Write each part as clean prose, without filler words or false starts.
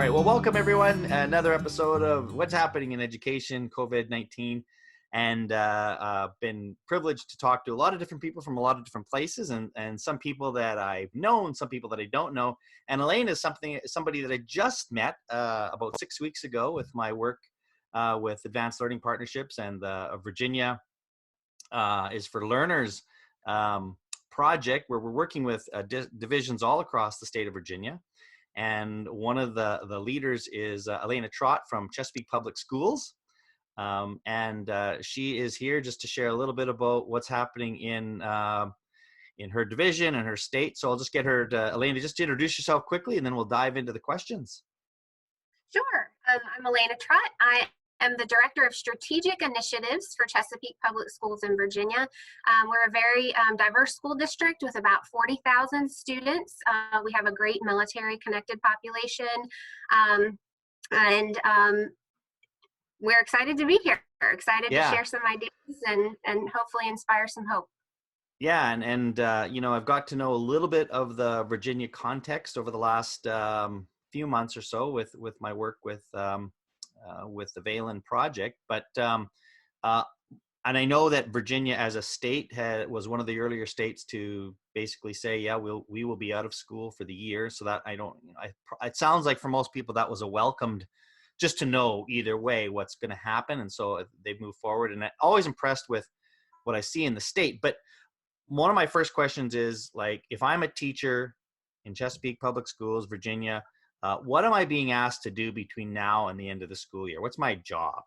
right. Well, welcome everyone. Another episode of What's Happening in Education, COVID-19. And been privileged to talk to a lot of different people from a lot of different places, and some people that I've known, some people that I don't know. And Alaina is somebody that I just met about 6 weeks ago with my work with Advanced Learning Partnerships, and the Virginia is for Learners project, where we're working with divisions all across the state of Virginia. And one of the leaders is Alaina Trott from Chesapeake Public Schools. She is here just to share a little bit about what's happening in her division and her state. So I'll just get her to, Alaina, just to introduce yourself quickly, and then we'll dive into the questions. Sure. I'm Alaina Trott. I am the Director of Strategic Initiatives for Chesapeake Public Schools in Virginia. We're a very diverse school district with about 40,000 students. We have a great military-connected population, we're excited to be here. We're excited to share some ideas and hopefully inspire some hope. Yeah, and I've got to know a little bit of the Virginia context over the last few months or so with my work with the Valen project. But and I know that Virginia as a state was one of the earlier states to basically say, yeah, we will be out of school for the year. So that it sounds like for most people that was a welcomed, just to know either way what's going to happen. And so they've moved forward, and I'm always impressed with what I see in the state. But one of my first questions is, like, if I'm a teacher in Chesapeake Public Schools, Virginia, what am I being asked to do between now and the end of the school year? What's my job?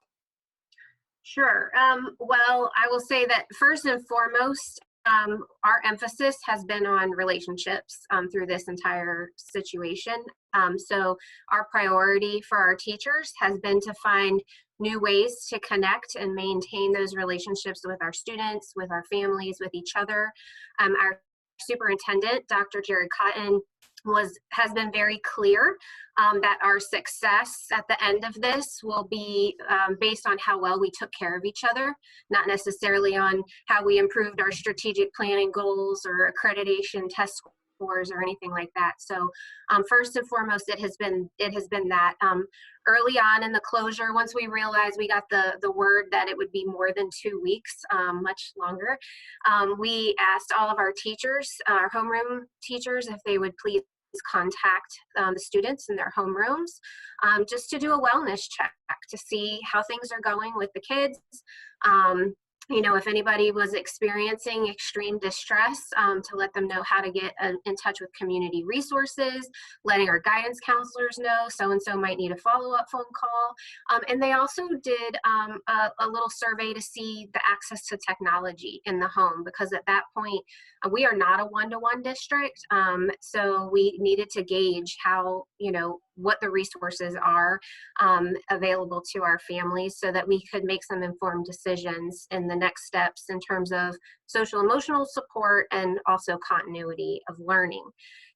Sure. Well, I will say that first and foremost, our emphasis has been on relationships through this entire situation. So our priority for our teachers has been to find new ways to connect and maintain those relationships with our students, with our families, with each other. Our superintendent, Dr. Jared Cotton, has been very clear that our success at the end of this will be based on how well we took care of each other, not necessarily on how we improved our strategic planning goals or accreditation test scores or anything like that. So first and foremost, it has been that. Early on in the closure, once we realized we got the word that it would be more than 2 weeks, much longer, we asked all of our teachers, our homeroom teachers, if they would please contact the students in their homerooms just to do a wellness check to see how things are going with the kids. If anybody was experiencing extreme distress, to let them know how to get in touch with community resources, letting our guidance counselors know so-and-so might need a follow-up phone call. And they also did a little survey to see the access to technology in the home, because at that point, we are not a one-to-one district. So we needed to gauge how, what the resources are available to our families so that we could make some informed decisions in the next steps in terms of social emotional support and also continuity of learning.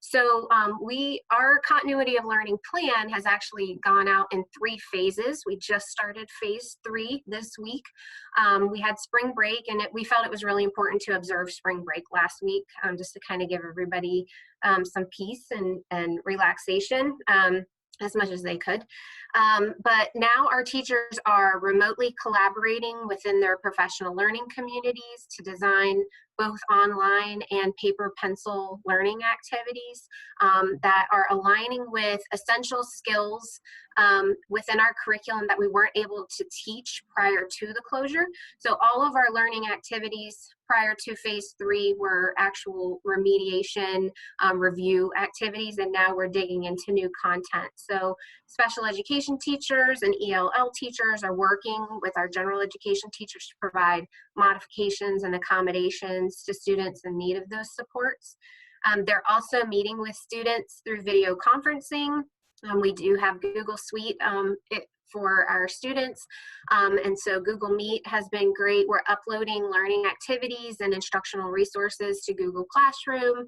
So our continuity of learning plan has actually gone out in 3 phases. We just started phase 3 this week. We had spring break, and we felt it was really important to observe spring break last week, just to kind of give everybody some peace and relaxation. As much as they could. But now our teachers are remotely collaborating within their professional learning communities to design both online and paper pencil learning activities that are aligning with essential skills within our curriculum that we weren't able to teach prior to the closure. So all of our learning activities prior to phase 3 were actual remediation review activities, and now we're digging into new content. So special education teachers and ELL teachers are working with our general education teachers to provide modifications and accommodations to students in need of those supports. They're also meeting with students through video conferencing. We do have Google Suite for our students. And so Google Meet has been great. We're uploading learning activities and instructional resources to Google Classroom.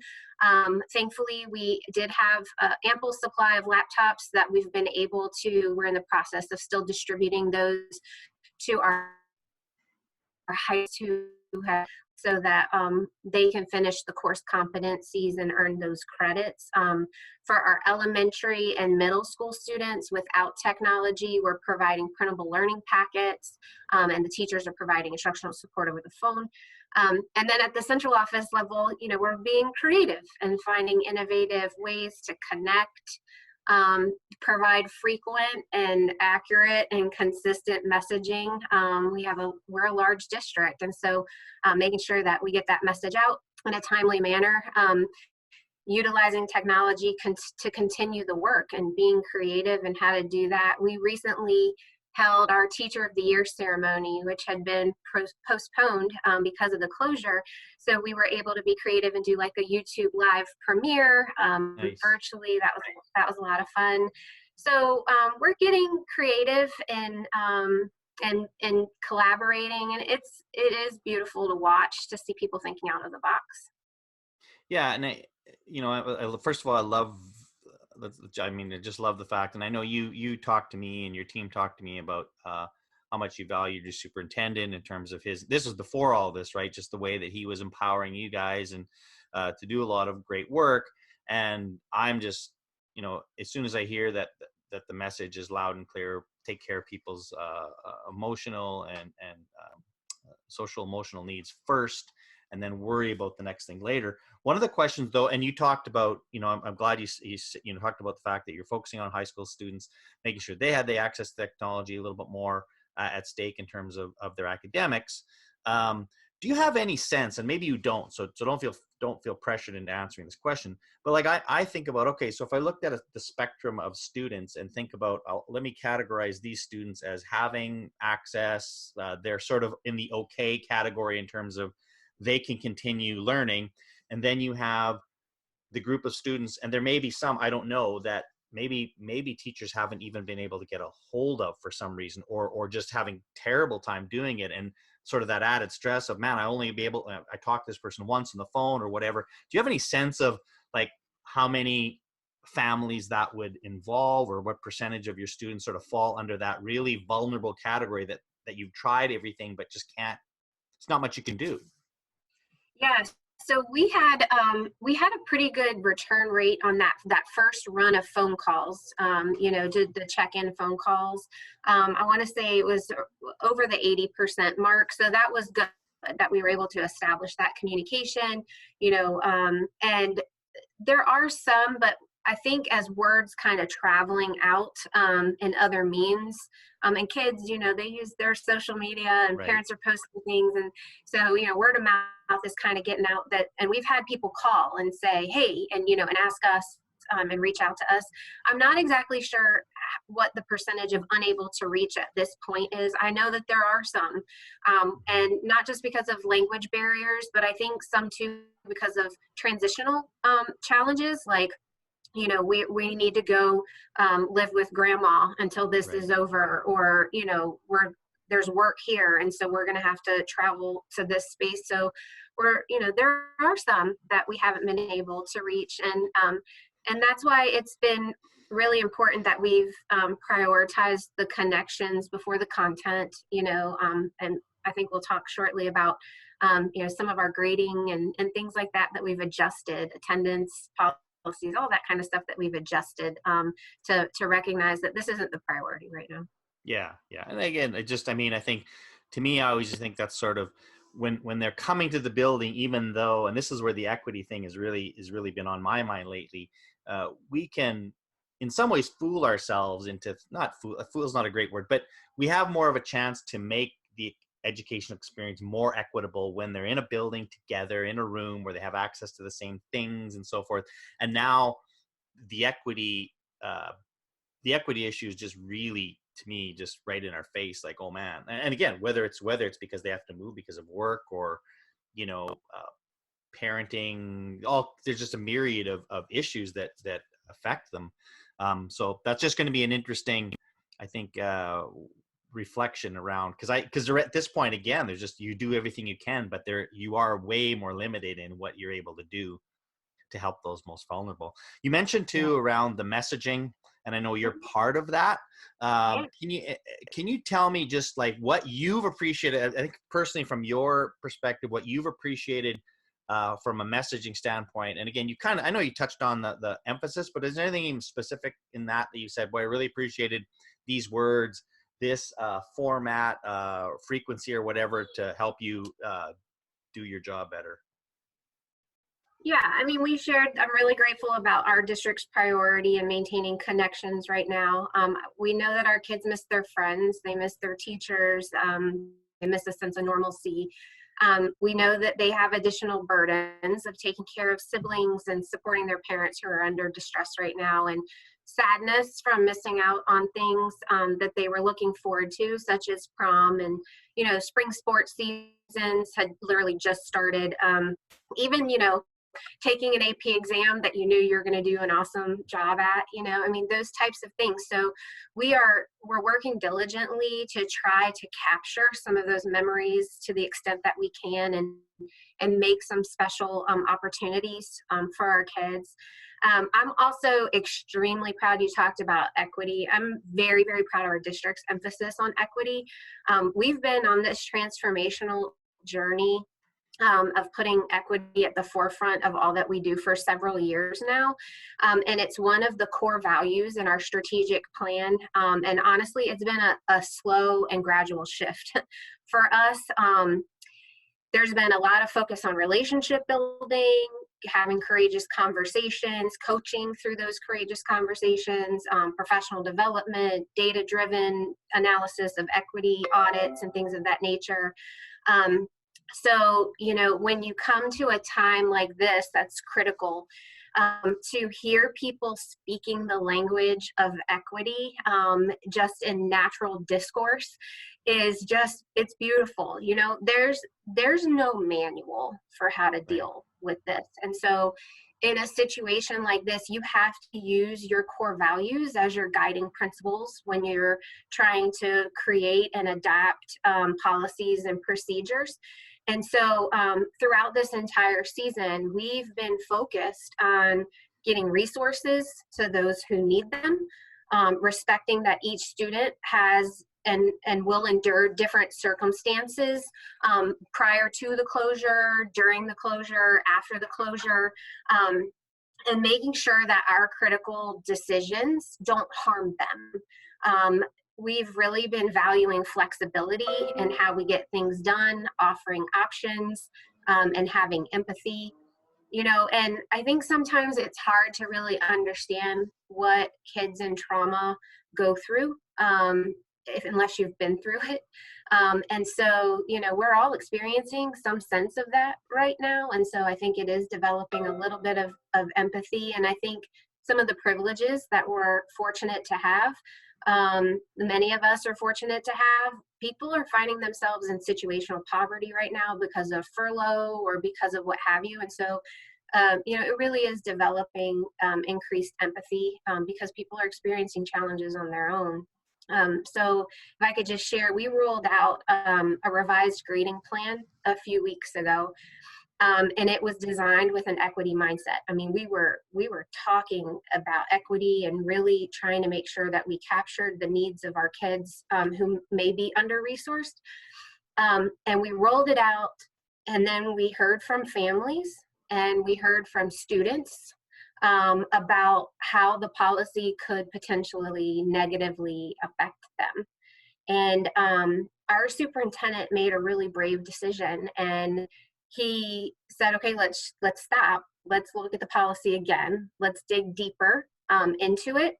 Thankfully, we did have an ample supply of laptops that we've been able to, we're in the process of still distributing those to our high schools who have so that they can finish the course competencies and earn those credits. For our elementary and middle school students without technology, we're providing printable learning packets, and the teachers are providing instructional support over the phone. And then at the central office level, we're being creative and finding innovative ways to connect, provide frequent and accurate and consistent messaging. We're a large district, and so making sure that we get that message out in a timely manner, utilizing technology to continue the work and being creative and how to do that. We recently held our Teacher of the Year ceremony, which had been postponed because of the closure. So we were able to be creative and do like a YouTube live premiere Nice. virtually. That was a lot of fun. So we're getting creative and collaborating, and it is beautiful to watch, to see people thinking out of the box. Yeah, and first of all, I just love the fact, and I know you talked to me and your team talked to me about how much you valued your superintendent in terms of this was before all this, right? Just the way that he was empowering you guys and to do a lot of great work. And I'm just, as soon as I hear that the message is loud and clear, take care of people's emotional and social emotional needs first, and then worry about the next thing later. One of the questions, though, and you talked about, I'm glad you talked about the fact that you're focusing on high school students, making sure they had the access to technology a little bit more at stake in terms of their academics. Do you have any sense, and maybe you don't, so don't feel pressured into answering this question, but like I think about, okay, so if I looked at the spectrum of students and think about, let me categorize these students as having access, they're sort of in the okay category in terms of they can continue learning. And then you have the group of students, and there may be some, I don't know, that maybe teachers haven't even been able to get a hold of for some reason, or just having terrible time doing it. And sort of that added stress of, man, I talked to this person once on the phone or whatever. Do you have any sense of like how many families that would involve, or what percentage of your students sort of fall under that really vulnerable category that you've tried everything, but just can't, it's not much you can do? Yes. So we had a pretty good return rate on that first run of phone calls. Did the check-in phone calls. I want to say it was over the 80% mark. So that was good that we were able to establish that communication. And there are some, but I think as words kind of traveling out in other means, and kids, they use their social media, and Right. Parents are posting things, and so word of mouth is kind of getting out. And we've had people call and say, hey, and and ask us and reach out to us. I'm not exactly sure what the percentage of unable to reach at this point is. I know that there are some, and not just because of language barriers, but I think some too because of transitional challenges, like we need to go live with grandma until this Right. is over, or there's work here, and so we're going to have to travel to this space. So there are some that we haven't been able to reach, and that's why it's been really important that we've prioritized the connections before the content. And I think we'll talk shortly about some of our grading and things like that we've adjusted, attendance policies, all that kind of stuff that we've adjusted to recognize that this isn't the priority right now. Yeah. And again, I think, to me, I always just think that's sort of when they're coming to the building, even though, and this is where the equity thing is really been on my mind lately, we can in some ways fool ourselves into, not fool is not a great word, but we have more of a chance to make the educational experience more equitable when they're in a building together, in a room where they have access to the same things and so forth. And now the equity issue is just really, to me, just right in our face, like, oh man. And again, whether it's because they have to move because of work, or parenting, there's just a myriad of issues that affect them. So that's just going to be an interesting, I think, reflection around, because they're at this point, again, there's just, you do everything you can, but you are way more limited in what you're able to do to help those most vulnerable. You mentioned too around the messaging and I know you're part of that. Can you tell me just like what you've appreciated? I think personally, from your perspective, what you've appreciated from a messaging standpoint. And again, I know you touched on the emphasis, but is there anything even specific in that you said, boy, I really appreciated these words, this format, frequency, or whatever to help you do your job better? Yeah, I mean, I'm really grateful about our district's priority in maintaining connections right now. We know that our kids miss their friends, they miss their teachers, they miss a sense of normalcy. We know that they have additional burdens of taking care of siblings and supporting their parents who are under distress right now, and sadness from missing out on things that they were looking forward to, such as prom, and spring sports seasons had literally just started. Even taking an AP exam that you knew you're going to do an awesome job at, I mean, those types of things. So we're working diligently to try to capture some of those memories to the extent that we can, and make some special opportunities for our kids. I'm also extremely proud you talked about equity. I'm very, very proud of our district's emphasis on equity. We've been on this transformational journey of putting equity at the forefront of all that we do for several years now. And it's one of the core values in our strategic plan. And honestly, it's been a slow and gradual shift. For us, there's been a lot of focus on relationship building, having courageous conversations, coaching through those courageous conversations, professional development, data-driven analysis of equity audits and things of that nature. So, when you come to a time like this, that's critical to hear people speaking the language of equity just in natural discourse is it's beautiful. There's no manual for how to deal with this. And so in a situation like this, you have to use your core values as your guiding principles when you're trying to create and adapt policies and procedures. And so throughout this entire season, we've been focused on getting resources to those who need them, respecting that each student has and will endure different circumstances prior to the closure, during the closure, after the closure, and making sure that our critical decisions don't harm them. We've really been valuing flexibility in how we get things done, offering options, and having empathy. And I think sometimes it's hard to really understand what kids in trauma go through unless you've been through it. And so, we're all experiencing some sense of that right now. And so I think it is developing a little bit of empathy. And I think some of the privileges that we're fortunate to have, many of us are fortunate to have, people are finding themselves in situational poverty right now because of furlough or because of what have you. And so, it really is developing increased empathy because people are experiencing challenges on their own. So if I could just share, we rolled out a revised grading plan a few weeks ago. And it was designed with an equity mindset. I mean, we were talking about equity and really trying to make sure that we captured the needs of our kids who may be under-resourced. And we rolled it out, and then we heard from families and we heard from students about how the policy could potentially negatively affect them. And our superintendent made a really brave decision, and he said, okay, let's stop. Let's look at the policy again. Let's dig deeper into it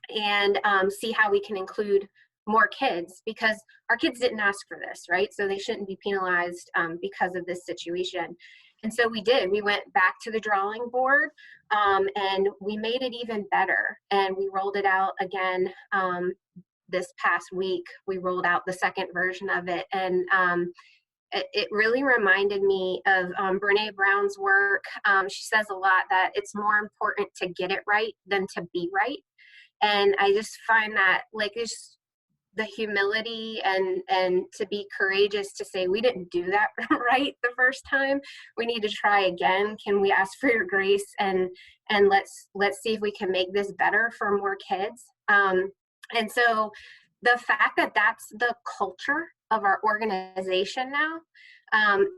and see how we can include more kids, because our kids didn't ask for this, right? So they shouldn't be penalized because of this situation. And so we did. We went back to the drawing board and we made it even better. And we rolled it out again this past week. We rolled out the second version of it. And it really reminded me of Brene Brown's work. She says a lot that it's more important to get it right than to be right. And I just find that the humility and to be courageous to say we didn't do that right the first time. We need to try again. Can we ask for your grace and let's see if we can make this better for more kids. And so the fact that that's the culture of our organization now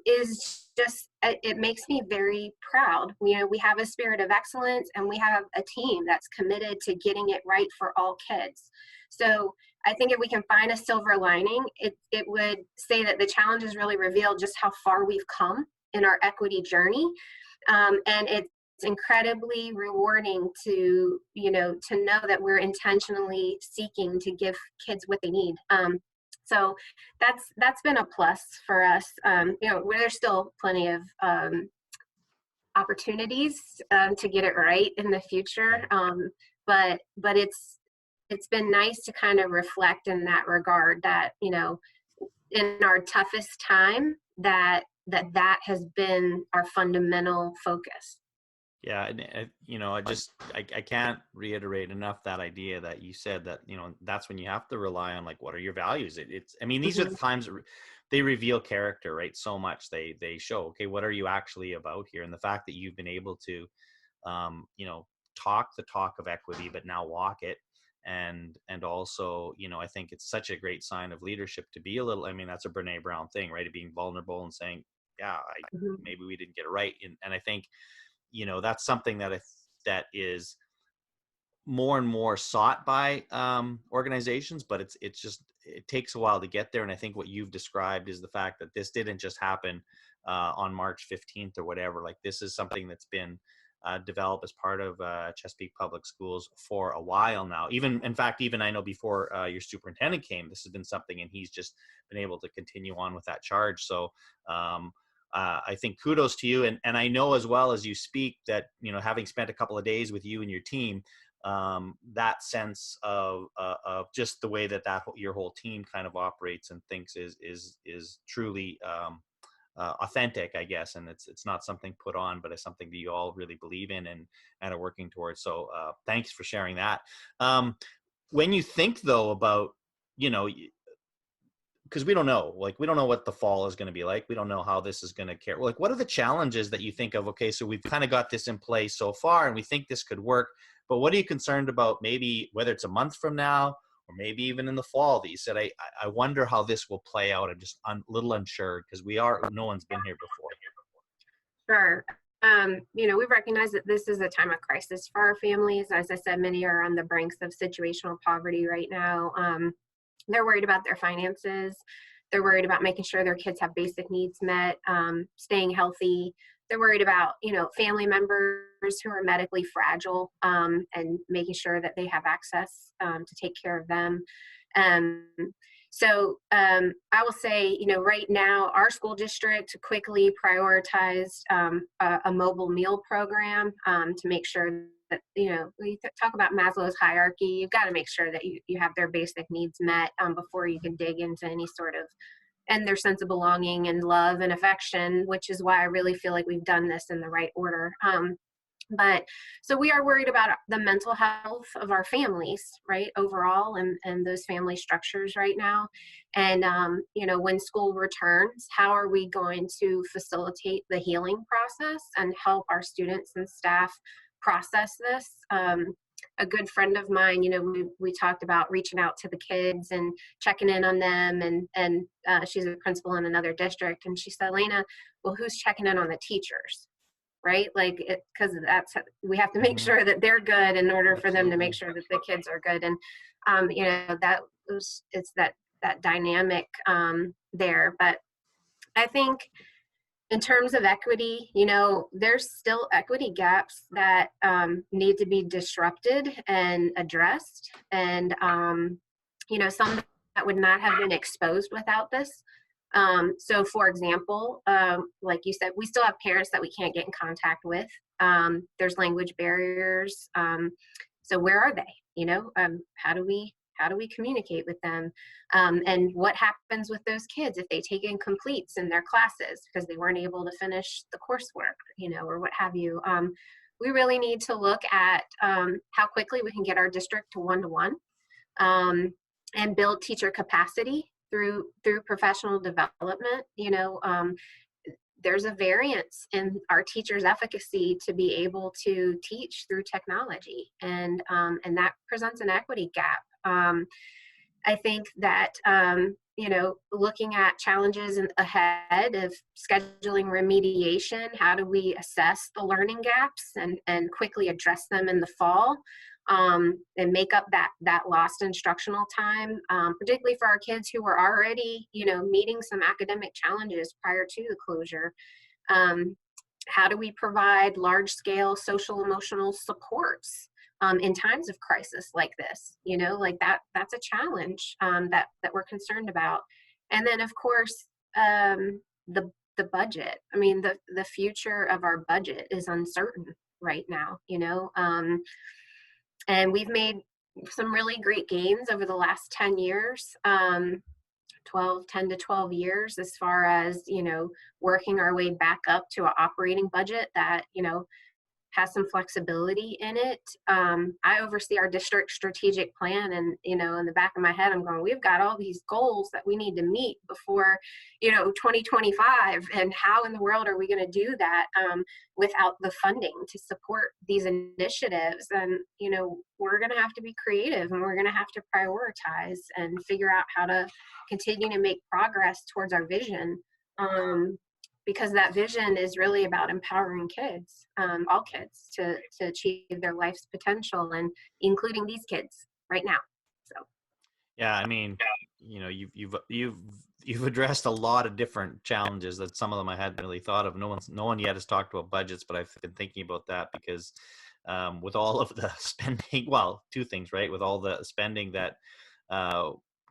is just, it makes me very proud. You know, we have a spirit of excellence and we have a team that's committed to getting it right for all kids. So I think if we can find a silver lining, it would say that the challenges really reveal just how far we've come in our equity journey. And it's incredibly rewarding to, you know, to know that we're intentionally seeking to give kids what they need. So that's been a plus for us. You know, there's still plenty of opportunities to get it right in the future. But it's been nice to kind of reflect in that regard that, you know, in our toughest time, that has been our fundamental focus. Yeah, and you know, I can't reiterate enough that idea that you said, that, you know, that's when you have to rely on, like, what are your values? It's, I mean, these are the times that they reveal character, right? So much they show, okay, what are you actually about here? And the fact that you've been able to, you know, talk the talk of equity, but now walk it. And also, you know, I think it's such a great sign of leadership to be a little, I mean, that's a Brene Brown thing, right? Of being vulnerable and saying, yeah, maybe we didn't get it right. And I think, you know, that's something that is more and more sought by organizations, but it's just, it takes a while to get there. And I think what you've described is the fact that this didn't just happen on March 15th or whatever. Like, this is something that's been developed as part of Chesapeake Public Schools for a while now. Even, in fact, even I know before your superintendent came, this has been something, and he's just been able to continue on with that charge. So I think kudos to you. And I know, as well as you speak, that, you know, having spent a couple of days with you and your team, that sense of just the way that your whole team kind of operates and thinks is truly authentic, I guess. And it's not something put on, but it's something that you all really believe in and are working towards. So thanks for sharing that. When you think, though, about, you know, because we don't know what the fall is going to be like. We don't know how this is going to care. Like, what are the challenges that you think of? Okay, so we've kind of got this in place so far and we think this could work, but what are you concerned about, maybe whether it's a month from now or maybe even in the fall, that you said, I wonder how this will play out? I'm just a little unsure, because no one's been here before. Sure. You know, we recognize that this is a time of crisis for our families. As I said, many are on the brinks of situational poverty right now. They're worried about their finances. They're worried about making sure their kids have basic needs met, staying healthy. They're worried about, you know, family members who are medically fragile, and making sure that they have access to take care of them. So I will say, you know, right now our school district quickly prioritized a mobile meal program to make sure that, you know, we talk about Maslow's hierarchy. You've got to make sure that you have their basic needs met before you can dig into any sort of, and their sense of belonging and love and affection, which is why I really feel like we've done this in the right order. But so we are worried about the mental health of our families, right, overall, and those family structures right now. And, you know, when school returns, how are we going to facilitate the healing process and help our students and staff process this? A good friend of mine, you know, we talked about reaching out to the kids and checking in on them. And she's a principal in another district. And she said, Alaina, well, who's checking in on the teachers? Right? Like, because we have to make sure that they're good in order for them to make sure that the kids are good. And, you know, it's that dynamic there. But I think in terms of equity, you know, there's still equity gaps that need to be disrupted and addressed. And, you know, some that would not have been exposed without this. So for example, like you said, we still have parents that we can't get in contact with. There's language barriers. So where are they? You know, how do we communicate with them? And what happens with those kids if they take incompletes in their classes because they weren't able to finish the coursework, you know, or what have you? We really need to look at how quickly we can get our district to one-to-one. and build teacher capacity through professional development. There's a variance in our teachers' efficacy to be able to teach through technology, and that presents an equity gap. I think that looking at challenges ahead of scheduling remediation, how do we assess the learning gaps and quickly address them in the fall, and make up that lost instructional time, particularly for our kids who were already meeting some academic challenges prior to the closure. How do we provide large scale social emotional supports in times of crisis like this? That's a challenge that we're concerned about. And then of course, the budget. I mean, the future of our budget is uncertain right now, and we've made some really great gains over the last 10 years. 10 to 12 years, as far as working our way back up to an operating budget that has some flexibility in it. I oversee our district strategic plan, and in the back of my head I'm going, we've got all these goals that we need to meet before 2025, and how in the world are we going to do that without the funding to support these initiatives? And we're going to have to be creative, and we're going to have to prioritize and figure out how to continue to make progress towards our vision, because that vision is really about empowering kids, all kids, to achieve their life's potential, and including these kids right now. So yeah, I mean, you've addressed a lot of different challenges that some of them I hadn't really thought of. No one yet has talked about budgets, but I've been thinking about that because with all of the spending, well, two things, right? With all the spending that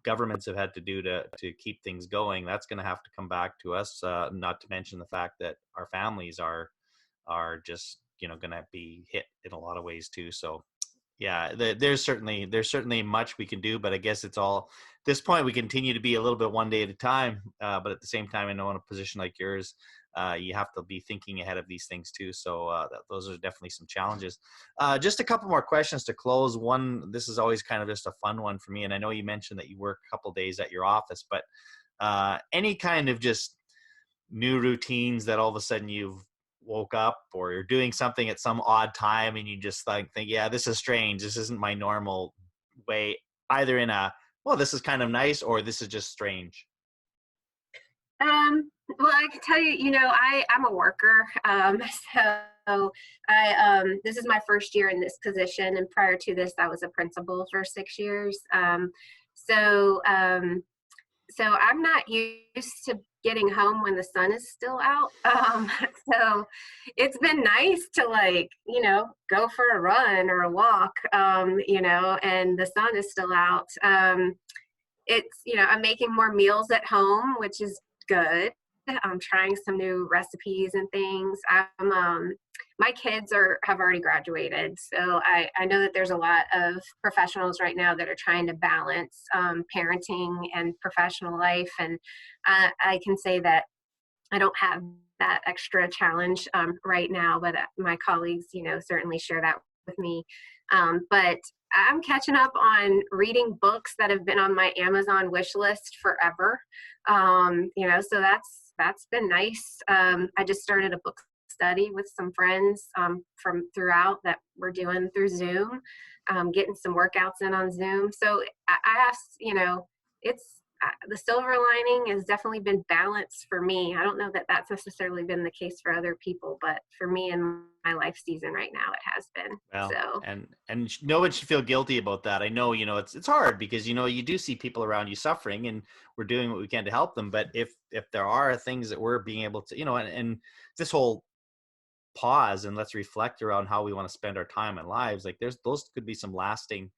governments have had to do to keep things going, that's going to have to come back to us. Not to mention the fact that our families are just going to be hit in a lot of ways too. So yeah, there's certainly much we can do, but I guess it's all at this point we continue to be a little bit one day at a time. But at the same time, I know in a position like yours, you have to be thinking ahead of these things too. So those are definitely some challenges. Just a couple more questions to close. One, this is always kind of just a fun one for me, and I know you mentioned that you work a couple days at your office, but any kind of just new routines that all of a sudden you've woke up or you're doing something at some odd time and you just think, yeah, this is strange. This isn't my normal way, either in a, well, this is kind of nice, or this is just strange. Well, I can tell you, I'm a worker. So this is my first year in this position. And prior to this, I was a principal for 6 years. So I'm not used to getting home when the sun is still out. So it's been nice to go for a run or a walk, and the sun is still out. It's, I'm making more meals at home, which is good. I'm trying some new recipes and things. My kids have already graduated, so I know that there's a lot of professionals right now that are trying to balance parenting and professional life, and I can say that I don't have that extra challenge right now, but my colleagues, certainly share that with me. But I'm catching up on reading books that have been on my Amazon wish list forever. So that's been nice. I just started a book study with some friends from throughout that we're doing through Zoom, getting some workouts in on Zoom. So I asked, it's the silver lining has definitely been balance for me. I don't know that that's necessarily been the case for other people, but for me in my life season right now, it has been. Well, so and no one should feel guilty about that. I know, it's hard because, you do see people around you suffering, and we're doing what we can to help them. But if there are things that we're being able to, and this whole pause and let's reflect around how we want to spend our time and lives, like those could be some lasting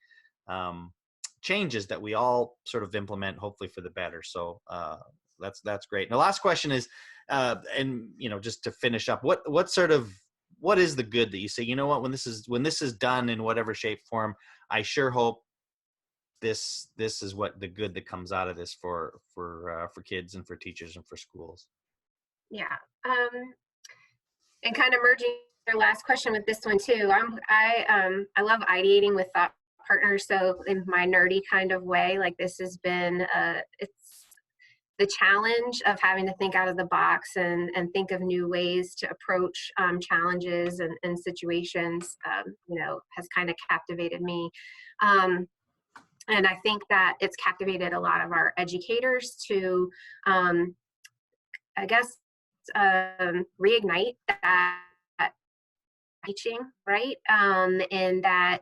changes that we all sort of implement, hopefully for the better. So that's great. And the last question is, and just to finish up, what is the good that you say, what, when this is done in whatever shape form, I sure hope this is what the good that comes out of this for kids and for teachers and for schools. Yeah. And kind of merging your last question with this one too. I love ideating with thought partners. So in my nerdy kind of way, like this has been, it's the challenge of having to think out of the box and think of new ways to approach challenges and situations, has kind of captivated me. And I think that it's captivated a lot of our educators to, I guess, reignite that teaching, right? And that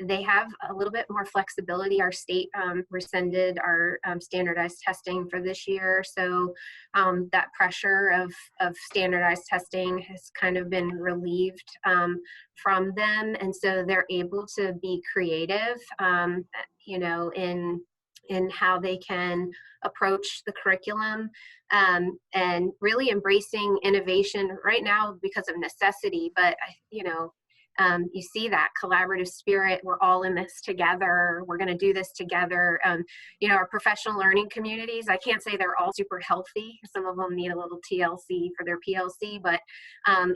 they have a little bit more flexibility. Our state rescinded our standardized testing for this year. So that pressure of standardized testing has kind of been relieved from them. And so they're able to be creative, in how they can approach the curriculum, and really embracing innovation right now because of necessity. But, you see that collaborative spirit. We're all in this together. We're going to do this together. Our professional learning communities, I can't say they're all super healthy. Some of them need a little TLC for their PLC, but,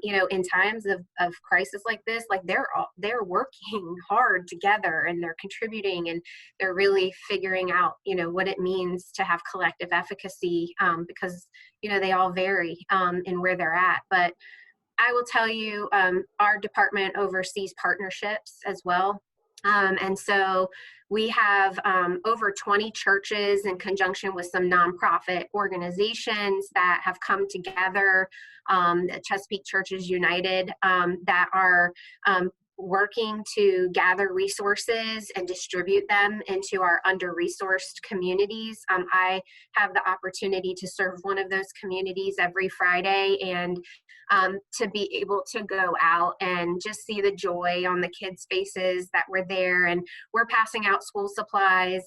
in times of crisis like this, like they're working hard together, and they're contributing, and they're really figuring out, what it means to have collective efficacy, because, they all vary in where they're at. But I will tell you, our department oversees partnerships as well. And so we have over 20 churches in conjunction with some nonprofit organizations that have come together, Chesapeake Churches United, that are working to gather resources and distribute them into our under-resourced communities. I have the opportunity to serve one of those communities every Friday, and to be able to go out and just see the joy on the kids' faces that were there. And we're passing out school supplies,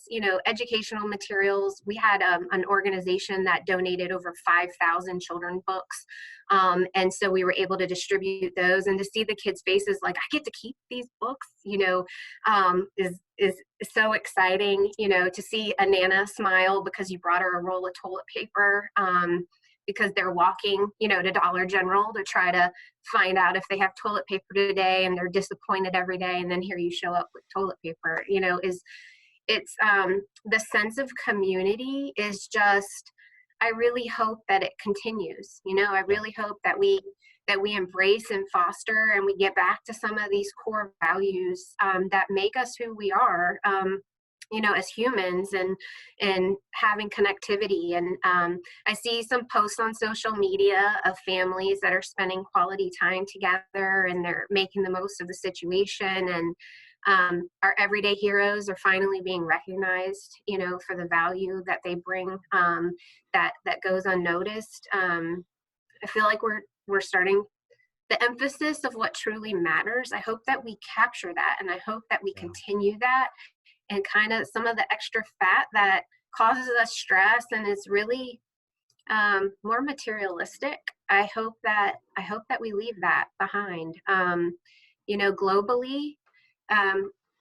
educational materials. We had an organization that donated over 5,000 children's books. And so we were able to distribute those, and to see the kids' faces like, I get to keep these books, is so exciting, to see a Nana smile because you brought her a roll of toilet paper, because they're walking, to Dollar General to try to find out if they have toilet paper today, and they're disappointed every day. And then here you show up with toilet paper, it's the sense of community is just, I really hope that it continues. I really hope that we embrace and foster, and we get back to some of these core values that make us who we are, as humans, and having connectivity. And I see some posts on social media of families that are spending quality time together, and they're making the most of the situation. And our everyday heroes are finally being recognized, for the value that they bring, that goes unnoticed. I feel like we're starting the emphasis of what truly matters. I hope that we capture that, and I hope that we continue that, and kind of some of the extra fat that causes us stress and is really more materialistic. I hope that we leave that behind. Globally,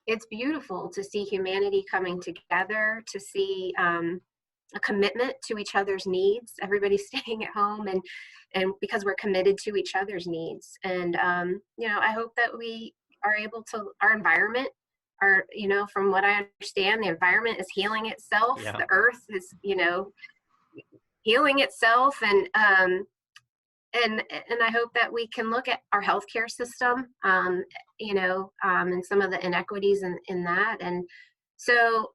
it's beautiful to see humanity coming together, to see a commitment to each other's needs. Everybody's staying at home, and because we're committed to each other's needs. And I hope that we are able to, our environment, from what I understand, the environment is healing itself. Yeah. The earth is, healing itself. And I hope that we can look at our healthcare system, and some of the inequities in that. And so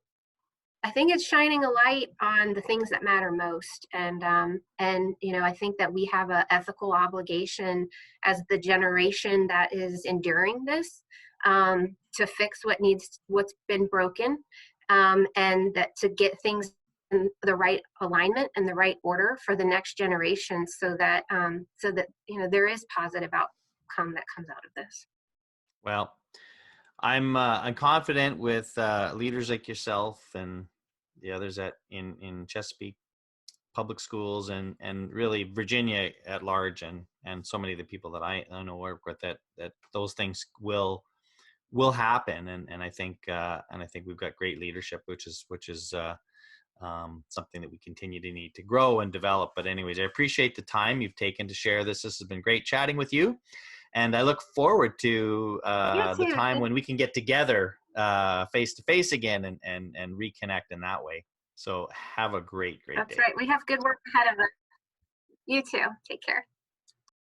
I think it's shining a light on the things that matter most. And I think that we have an ethical obligation as the generation that is enduring this, to fix what's been broken, and that to get things in the right alignment and the right order for the next generation, so that there is positive outcome that comes out of this. Well, I'm confident with leaders like yourself and the others in Chesapeake public schools, and really Virginia at large, and so many of the people that I know work with, that those things will happen. And I think we've got great leadership, which is something that we continue to need to grow and develop. But anyways, I appreciate the time you've taken to share this. This has been great chatting with you. And I look forward to You the too. time when we can get together face to face again and reconnect in that way. So have a great That's day. right. We have good work ahead of us. You too. Take care.